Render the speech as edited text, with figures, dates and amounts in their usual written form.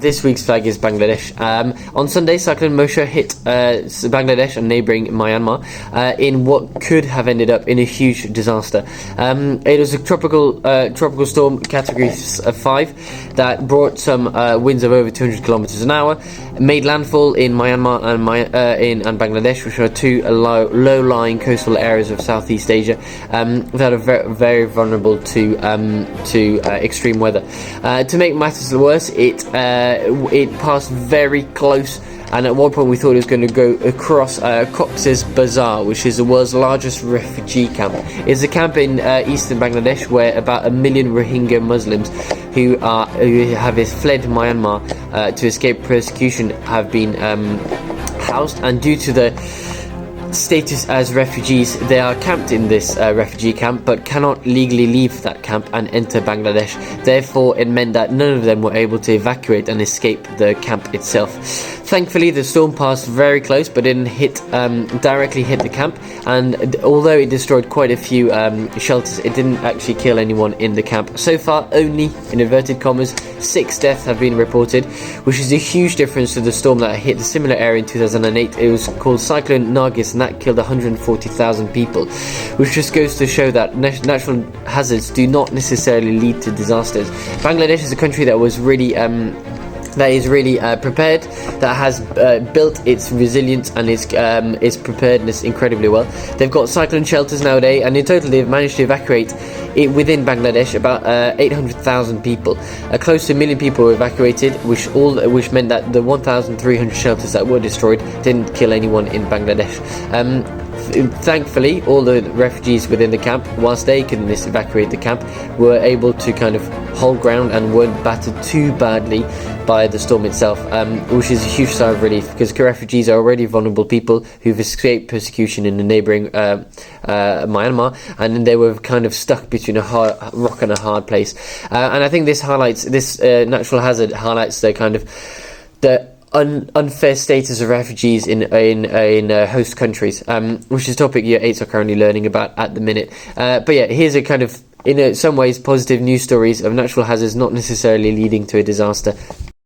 This week's flag is Bangladesh. On Sunday, Cyclone Mocha hit Bangladesh and neighbouring Myanmar in what could have ended up in a huge disaster. It was a tropical storm, category 5, that brought some winds of over 200 kilometers an hour, made landfall in Myanmar and Bangladesh, which are two low-lying coastal areas of Southeast Asia that are very, very vulnerable to extreme weather. To make matters worse, it passed very close, and at one point we thought it was going to go across Cox's Bazar, which is the world's largest refugee camp. It's a camp in eastern Bangladesh where about 1 million Rohingya Muslims who have fled Myanmar to escape persecution have been housed, and due to the status as refugees, they are camped in this refugee camp but cannot legally leave that camp and enter Bangladesh. Therefore, it meant that none of them were able to evacuate and escape the camp itself. Thankfully, the storm passed very close but didn't directly hit the camp, and although it destroyed quite a few shelters, it didn't actually kill anyone in the camp. So far, only, in inverted commas, 6 deaths have been reported, which is a huge difference to the storm that hit a similar area in 2008. It was called Cyclone Mocha, and that killed 140,000 people, which just goes to show that natural hazards do not necessarily lead to disasters. Bangladesh is a country that was really prepared, that has built its resilience and its preparedness incredibly well. They've got cyclone shelters nowadays, and in total they've managed to evacuate within Bangladesh about 800,000 people. Close to 1 million people were evacuated, which meant that the 1,300 shelters that were destroyed didn't kill anyone in Bangladesh. Thankfully, all the refugees within the camp, whilst they couldn't evacuate the camp, were able to kind of hold ground and weren't battered too badly by the storm itself, which is a huge sigh of relief, because refugees are already vulnerable people who've escaped persecution in the neighbouring Myanmar, and then they were kind of stuck between a rock and a hard place. And I think this natural hazard highlights the unfair status of refugees in host countries, which is a topic year 8s are currently learning about at the minute. But yeah, here's a kind of, in some ways, positive news stories of natural hazards not necessarily leading to a disaster.